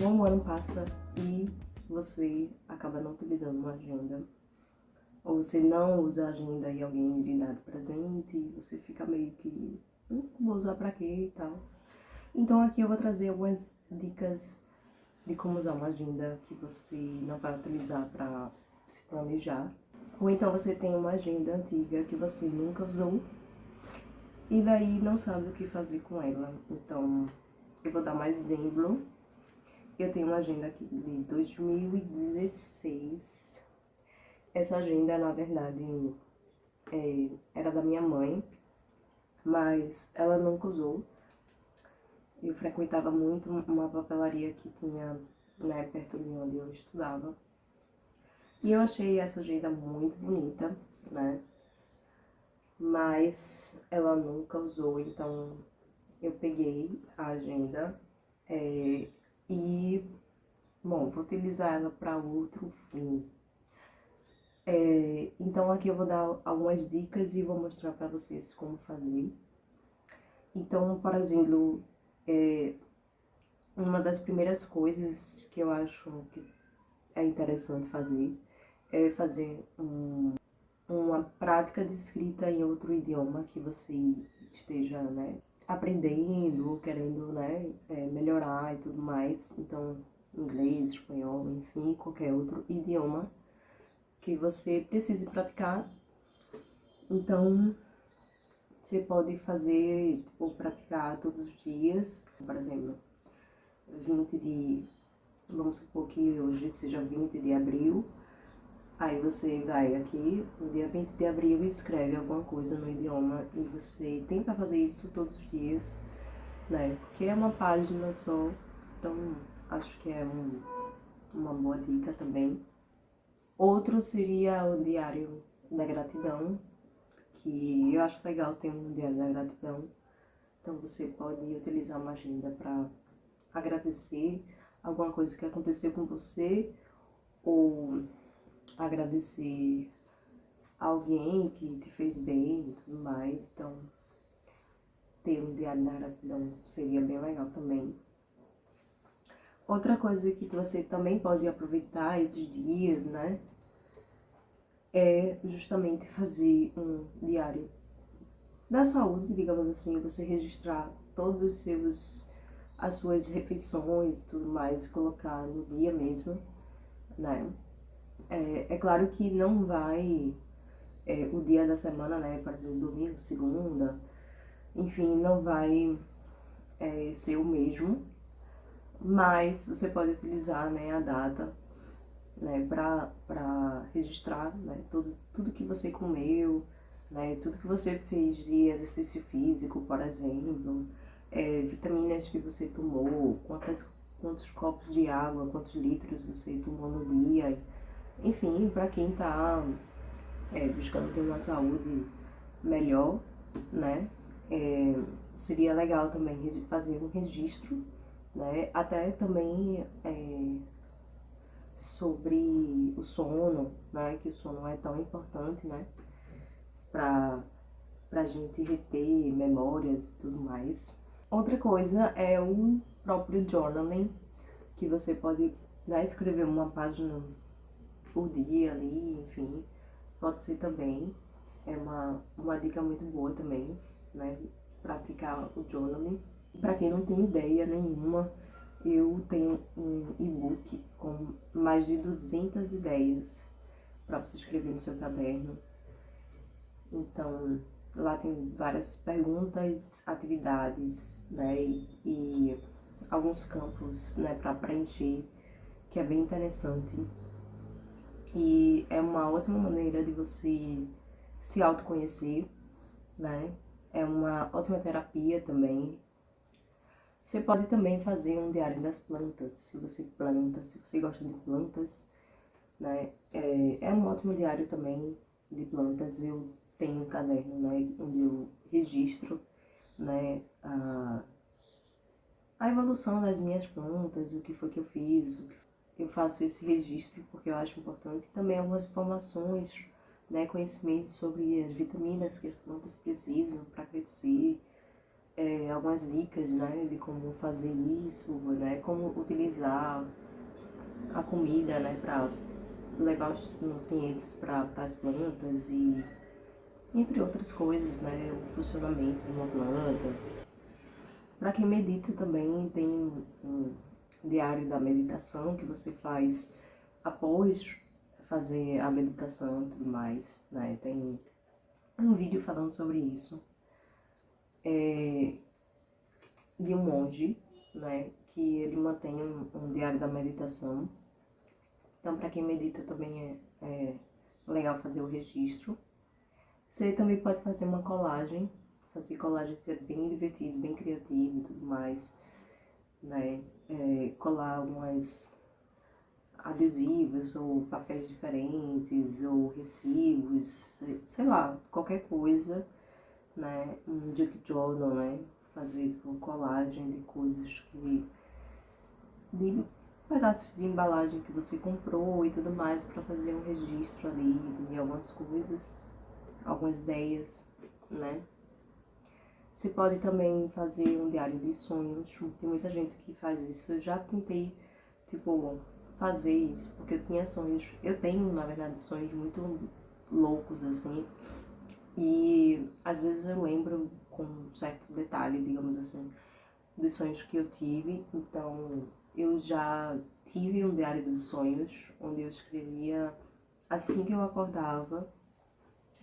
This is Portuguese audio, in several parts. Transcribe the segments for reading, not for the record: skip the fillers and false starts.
Um ano passa e você acaba não utilizando uma agenda, ou você não usa a agenda e alguém lhe dá de presente, e você fica meio que, vou usar pra quê e tal. Então aqui eu vou trazer algumas dicas de como usar uma agenda que você não vai utilizar pra se planejar. Ou então você tem uma agenda antiga que você nunca usou e daí não sabe o que fazer com ela. Então eu vou dar mais exemplo. Eu tenho uma agenda aqui de 2016. Essa agenda, na verdade, era da minha mãe, mas ela nunca usou. Eu frequentava muito uma papelaria que tinha, né, perto de onde eu estudava. E eu achei essa agenda muito bonita, né? Mas ela nunca usou, então eu peguei a agenda e, bom, vou utilizar ela para outro fim. Então aqui eu vou dar algumas dicas e vou mostrar para vocês como fazer. Então, por exemplo, uma das primeiras coisas que eu acho que é interessante fazer é fazer uma prática de escrita em outro idioma que você esteja, né, aprendendo ou querendo, né, melhorar e tudo mais. Então, inglês, espanhol, enfim, qualquer outro idioma que você precise praticar. Então, você pode fazer ou praticar todos os dias, por exemplo, vamos supor que hoje seja 20 de abril, aí você vai aqui no dia 20 de abril e escreve alguma coisa no idioma e você tenta fazer isso todos os dias, né? Porque é uma página só, então acho que é uma boa dica também. Outro seria o diário da gratidão, que eu acho legal ter um diário da gratidão. Então você pode utilizar uma agenda para agradecer alguma coisa que aconteceu com você ou agradecer alguém que te fez bem e tudo mais. Então, ter um diário da gratidão seria bem legal também. Outra coisa que você também pode aproveitar esses dias, né, é justamente fazer um diário da saúde, digamos assim, você registrar todos as suas refeições e tudo mais, colocar no dia mesmo, né? É claro que não vai, o dia da semana, né, por exemplo, domingo, segunda, enfim, não vai ser o mesmo, mas você pode utilizar, né, a data, né, para registrar, né, tudo que você comeu, né, tudo que você fez de exercício físico, por exemplo, vitaminas que você tomou, quantos copos de água, quantos litros você tomou no dia, enfim, para quem tá buscando ter uma saúde melhor, né, seria legal também fazer um registro, né, até também sobre o sono, né, que o sono é tão importante, né, pra gente reter memórias e tudo mais. Outra coisa é o próprio journaling, que você pode, né, escrever uma página por dia ali, enfim, pode ser também. É uma dica muito boa também, né, praticar o journaling. Para quem não tem ideia nenhuma, eu tenho um e-book com mais de 200 ideias para você escrever no seu caderno. Então, lá tem várias perguntas, atividades, né, e alguns campos, né, para preencher, que é bem interessante. E é uma ótima maneira de você se autoconhecer, né? É uma ótima terapia também. Você pode também fazer um diário das plantas, se você planta, se você gosta de plantas, né? É um ótimo diário também de plantas. Eu tenho um caderno, né, onde eu registro, né, a evolução das minhas plantas, o que foi que eu fiz, eu faço esse registro porque eu acho importante. Também algumas informações, né, conhecimento sobre as vitaminas que as plantas precisam para crescer, algumas dicas, né, de como fazer isso, né, como utilizar a comida, né, para levar os nutrientes para as plantas e entre outras coisas, né, o funcionamento de uma planta. Para quem medita também tem um diário da meditação que você faz após fazer a meditação e tudo mais, né? Tem um vídeo falando sobre isso, de um monge, né? Que ele mantém um diário da meditação. Então, para quem medita também é legal fazer o registro. Você também pode fazer uma colagem. Fazer colagem é bem divertido, bem criativo e tudo mais, né? Colar algumas adesivos ou papéis diferentes ou recibos, sei lá, qualquer coisa, né? Um junk journal, né? Fazer tipo, colagem de coisas de pedaços de embalagem que você comprou e tudo mais para fazer um registro ali de algumas coisas, algumas ideias, né? Você pode também fazer um diário de sonhos. Tem muita gente que faz isso. Eu já tentei, tipo, fazer isso, porque eu tinha sonhos. Eu tenho, na verdade, sonhos muito loucos, assim. E às vezes eu lembro com um certo detalhe, digamos assim, dos sonhos que eu tive. Então, eu já tive um diário dos sonhos, onde eu escrevia assim que eu acordava,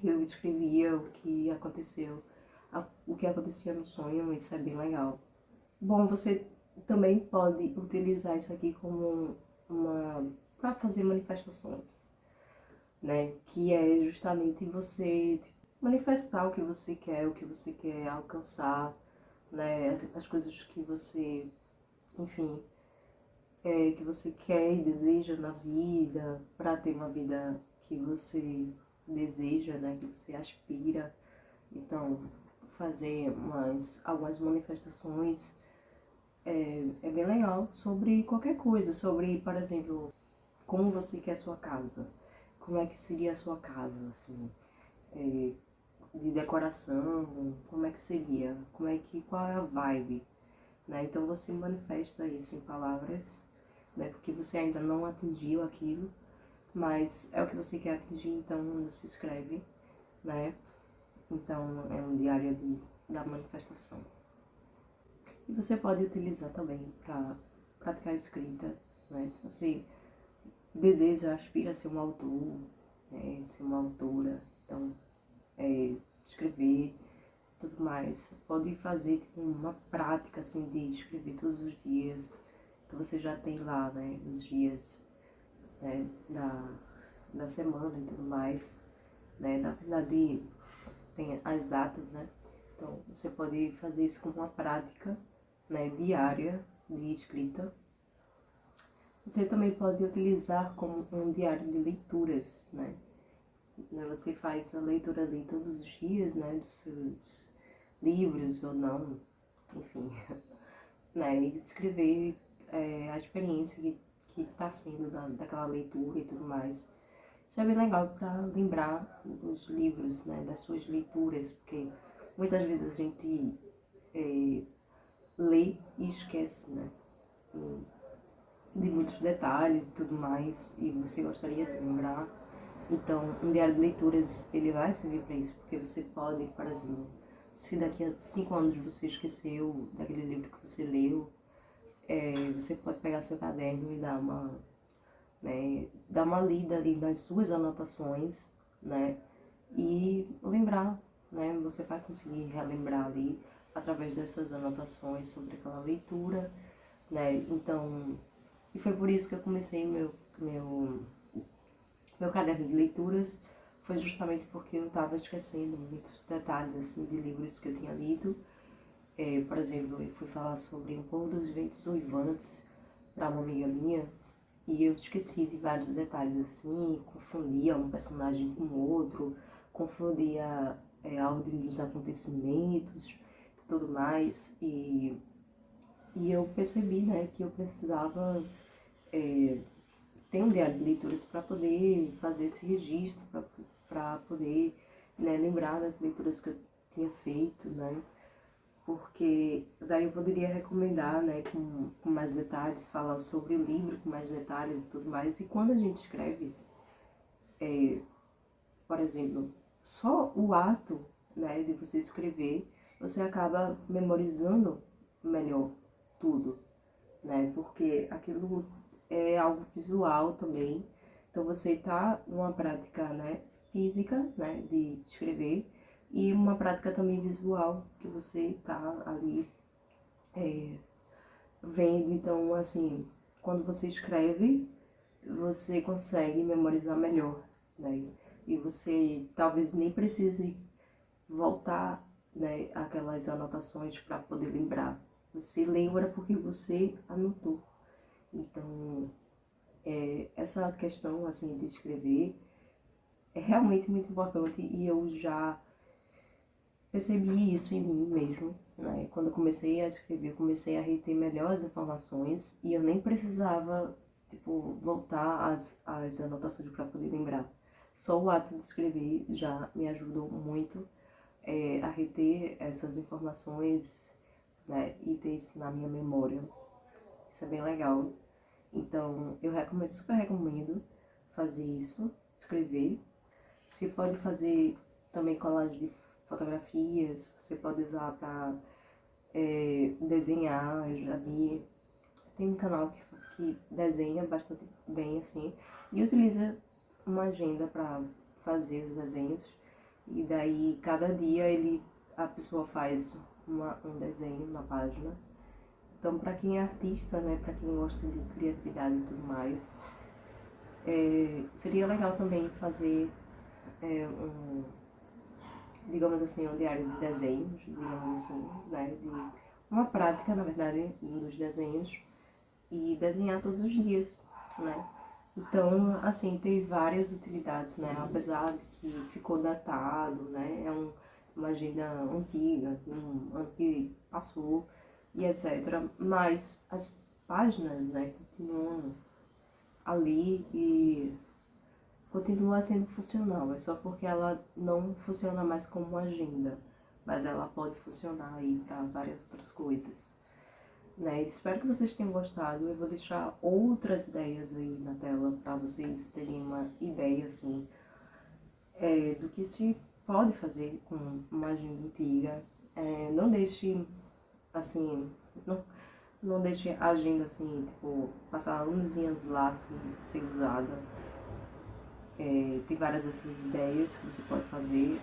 eu escrevia o que aconteceu, o que acontecia no sonho. Isso é bem legal. Bom, você também pode utilizar isso aqui como para fazer manifestações, né? Que é justamente você manifestar o que você quer alcançar, né? As coisas que você, enfim, que você quer e deseja na vida, para ter uma vida que você deseja, né? Que você aspira. Então, fazer algumas manifestações é bem legal sobre qualquer coisa, sobre, por exemplo, como você quer a sua casa, como é que seria a sua casa, assim, de decoração, como é que seria, qual é a vibe, né? Então você manifesta isso em palavras, né? Porque você ainda não atingiu aquilo, mas é o que você quer atingir, então você escreve, né? Então é um diário da manifestação. E você pode utilizar também para praticar a escrita, né? Se você deseja, aspira a ser um autor, né? Ser uma autora, então escrever, tudo mais. Pode fazer tipo, uma prática assim de escrever todos os dias. Então você já tem lá, né, os dias, né, da semana e tudo mais, né? Na verdade tem as datas, né? Então você pode fazer isso como uma prática, né, diária de escrita. Você também pode utilizar como um diário de leituras, né? Você faz a leitura ali todos os dias, né, dos seus livros ou não, enfim, né, e descrever a experiência que está sendo daquela leitura e tudo mais. Isso é bem legal para lembrar dos livros, né, das suas leituras, porque muitas vezes a gente lê e esquece, né, de muitos detalhes e tudo mais, e você gostaria de lembrar. Então, um diário de leituras, ele vai servir para isso, porque você pode, por exemplo, se daqui a 5 anos você esqueceu daquele livro que você leu, você pode pegar seu caderno e dar uma lida ali nas suas anotações, né, e lembrar, né, você vai conseguir relembrar ali através das suas anotações sobre aquela leitura, né, então, e foi por isso que eu comecei meu caderno de leituras, foi justamente porque eu estava esquecendo muitos detalhes assim, de livros que eu tinha lido. Por exemplo, eu fui falar sobre O Pôr dos Ventos Uivantes para uma amiga minha e eu esqueci de vários detalhes assim, confundia um personagem com outro, confundia a ordem dos acontecimentos e tudo mais. E E eu percebi, né, que eu precisava ter um diário de leituras para poder fazer esse registro, para poder, né, lembrar das leituras que eu tinha feito, né, porque daí eu poderia recomendar, né, com mais detalhes, falar sobre o livro com mais detalhes e tudo mais. E quando a gente escreve, por exemplo, só o ato, né, de você escrever, você acaba memorizando melhor tudo, né, porque aquilo é algo visual também. Então você tá numa prática, né, física, né, de escrever, e uma prática também visual, que você tá ali vendo. Então, assim, quando você escreve, você consegue memorizar melhor, né? E você talvez nem precise voltar, né, aquelas anotações para poder lembrar. Você lembra porque você anotou. Então, essa questão, assim, de escrever é realmente muito importante, e eu já percebi isso em mim mesmo, né? Quando eu comecei a escrever, eu comecei a reter melhor as informações, e eu nem precisava, tipo, voltar às anotações para poder lembrar. Só o ato de escrever já me ajudou muito a reter essas informações, né, e ter isso na minha memória. Isso é bem legal. Então, eu recomendo, super recomendo fazer isso, escrever. Você pode fazer também colagem de fotografias, você pode usar para desenhar. Eu já vi, tem um canal que desenha bastante bem assim, e utiliza uma agenda para fazer os desenhos, e daí cada dia a pessoa faz um desenho na página. Então, para quem é artista, né, para quem gosta de criatividade e tudo mais, seria legal também fazer digamos assim, um diário de desenhos, digamos assim, né, de uma prática, na verdade, dos desenhos, e desenhar todos os dias, né. Então, assim, tem várias utilidades, né, apesar de que ficou datado, né, uma agenda antiga, um ano que passou e etc. Mas as páginas, né, continuam ali e continua sendo funcional. É só porque ela não funciona mais como agenda, mas ela pode funcionar aí para várias outras coisas, né? Espero que vocês tenham gostado. Eu vou deixar outras ideias aí na tela para vocês terem uma ideia, assim, do que se pode fazer com uma agenda antiga. Não deixe, assim, não deixe a agenda, assim, tipo, passar anos e anos lá sem ser usada. Tem várias dessas ideias que você pode fazer,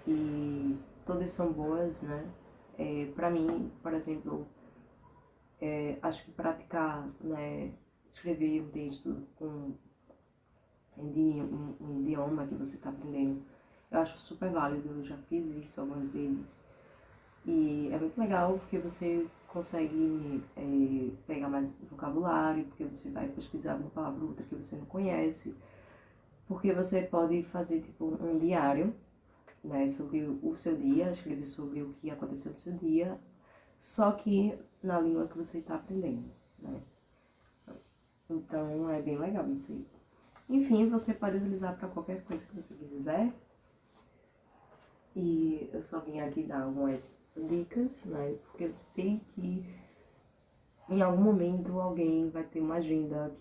e todas são boas, né? Pra mim, por exemplo, acho que praticar, né, escrever um texto com um idioma que você está aprendendo, eu acho super válido. Eu já fiz isso algumas vezes, e é muito legal porque você consegue pegar mais vocabulário, porque você vai pesquisar uma palavra ou outra que você não conhece, porque você pode fazer tipo um diário, né, sobre o seu dia, escrever sobre o que aconteceu no seu dia, só que na língua que você está aprendendo, né. Então é bem legal isso aí. Enfim, você pode utilizar para qualquer coisa que você quiser. E eu só vim aqui dar algumas dicas, né, porque eu sei que em algum momento alguém vai ter uma agenda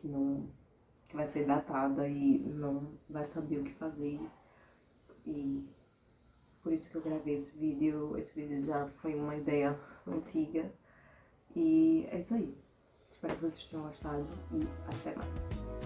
que vai ser datada e não vai saber o que fazer. E por isso que eu gravei esse vídeo. Esse vídeo já foi uma ideia antiga. E é isso aí. Espero que vocês tenham gostado e até mais.